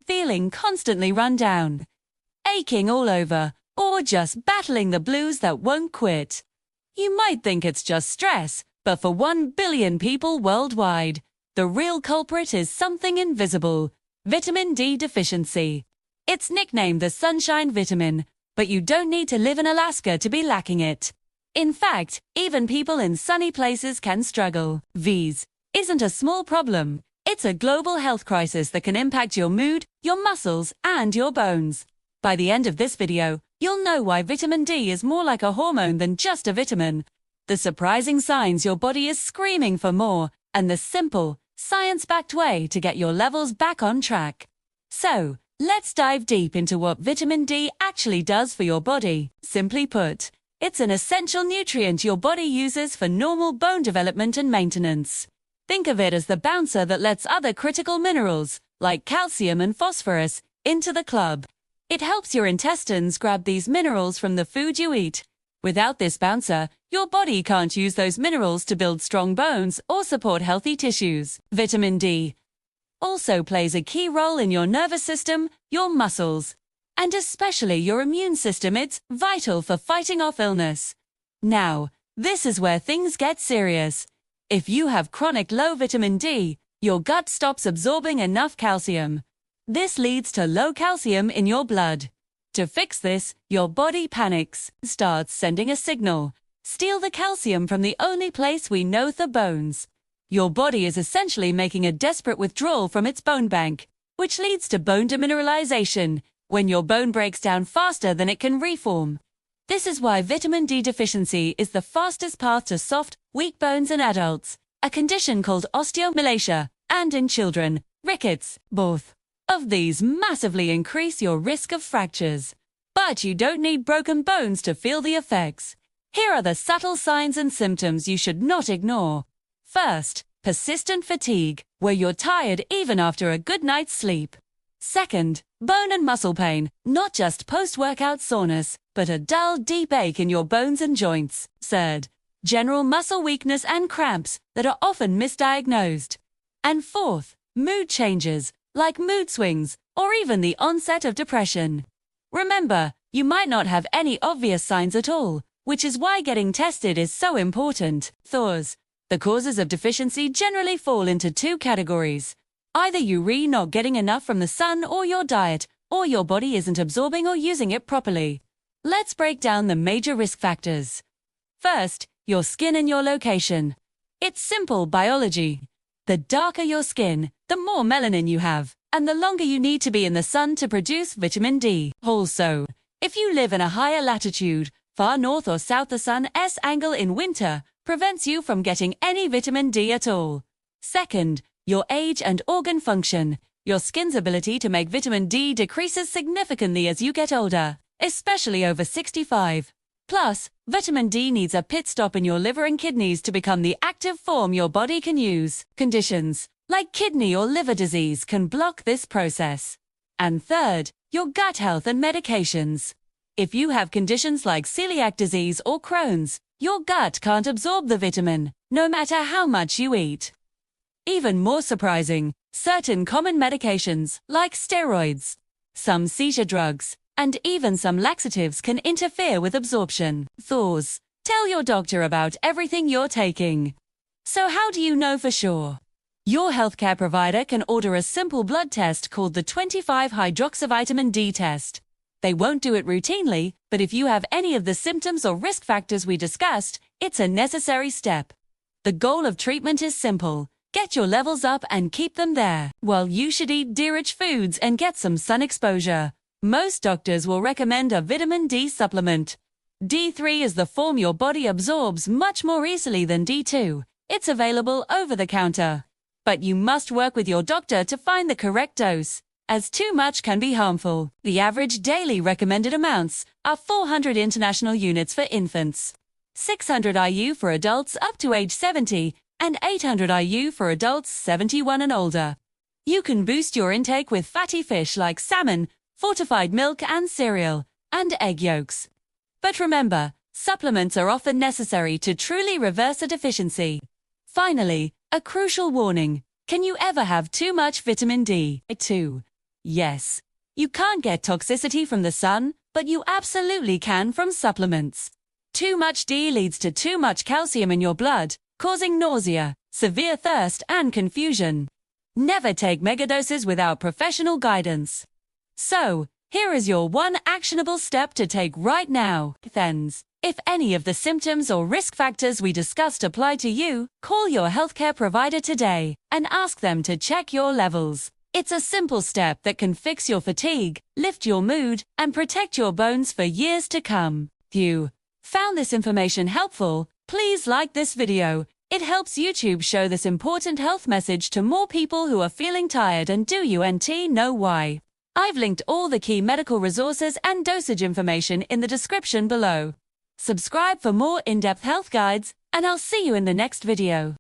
feeling constantly run down, aching all over, or just battling the blues that won't quit. You might think it's just stress, but for 1 billion people worldwide, the real culprit is something invisible: vitamin D deficiency. It's nicknamed the sunshine vitamin, but you don't need to live in Alaska to be lacking it. In fact, even people in sunny places can struggle. V's isn't a small problem. It's a global health crisis that can impact your mood, your muscles, and your bones. By the end of this video, you'll know why vitamin D is more like a hormone than just a vitamin, the surprising signs your body is screaming for more, and the simple, science-backed way to get your levels back on track. So, let's dive deep into what vitamin D actually does for your body. Simply put, it's an essential nutrient your body uses for normal bone development and maintenance. Think of it as the bouncer that lets other critical minerals, like calcium and phosphorus, into the club. It helps your intestines grab these minerals from the food you eat. Without this bouncer, your body can't use those minerals to build strong bones or support healthy tissues. Vitamin D also plays a key role in your nervous system, your muscles, and especially your immune system. It's vital for fighting off illness. Now, this is where things get serious. If you have chronic low vitamin D, your gut stops absorbing enough calcium. This leads to low calcium in your blood. To fix this, your body panics, starts sending a signal: steal the calcium from the only place we know, the bones. Your body is essentially making a desperate withdrawal from its bone bank, which leads to bone demineralization, when your bone breaks down faster than it can reform. This is why vitamin D deficiency is the fastest path to soft, weak bones in adults, a condition called osteomalacia, and in children, rickets. Both of these massively increase your risk of fractures. But you don't need broken bones to feel the effects. Here are the subtle signs and symptoms you should not ignore. First, persistent fatigue, where you're tired even after a good night's sleep. Second, bone and muscle pain, not just post-workout soreness, but a dull, deep ache in your bones and joints. Third, general muscle weakness and cramps that are often misdiagnosed. And fourth, mood changes, like mood swings, or even the onset of depression. Remember, you might not have any obvious signs at all, which is why getting tested is so important. The causes of deficiency generally fall into two categories. Either you're not getting enough from the sun or your diet, or your body isn't absorbing or using it properly. Let's break down the major risk factors. First, your skin and your location. It's simple biology. The darker your skin, the more melanin you have, and the longer you need to be in the sun to produce vitamin D. Also, if you live in a higher latitude, far north or south, the sun's angle in winter prevents you from getting any vitamin D at all. Second, your age and organ function. Your skin's ability to make vitamin D decreases significantly as you get older, especially over 65. Plus, vitamin D needs a pit stop in your liver and kidneys to become the active form your body can use. Conditions like kidney or liver disease can block this process. And third, your gut health and medications. If you have conditions like celiac disease or Crohn's, your gut can't absorb the vitamin, no matter how much you eat. Even more surprising, certain common medications, like steroids, some seizure drugs, and even some laxatives can interfere with absorption. Tell your doctor about everything you're taking. So how do you know for sure? Your healthcare provider can order a simple blood test called the 25-hydroxyvitamin D test. They won't do it routinely, but if you have any of the symptoms or risk factors we discussed, it's a necessary step. The goal of treatment is simple: get your levels up and keep them there. While you should eat D-rich foods and get some sun exposure, most doctors will recommend a vitamin D supplement. D3 is the form your body absorbs much more easily than D2. It's available over the counter. But you must work with your doctor to find the correct dose, as too much can be harmful. The average daily recommended amounts are 400 international units for infants, 600 IU for adults up to age 70, and 800 IU for adults 71 and older. You can boost your intake with fatty fish like salmon, fortified milk and cereal, and egg yolks. But remember, supplements are often necessary to truly reverse a deficiency. Finally, a crucial warning: can you ever have too much vitamin D? 2. Yes, you can't get toxicity from the sun, but you absolutely can from supplements. Too much D leads to too much calcium in your blood, causing nausea, severe thirst, and confusion. Never take megadoses without professional guidance. So, here is your one actionable step to take right now. If any of the symptoms or risk factors we discussed apply to you, call your healthcare provider today and ask them to check your levels. It's a simple step that can fix your fatigue, lift your mood, and protect your bones for years to come. If you found this information helpful, please like this video. It helps YouTube show this important health message to more people who are feeling tired and do you know why. I've linked all the key medical resources and dosage information in the description below. Subscribe for more in-depth health guides, and I'll see you in the next video.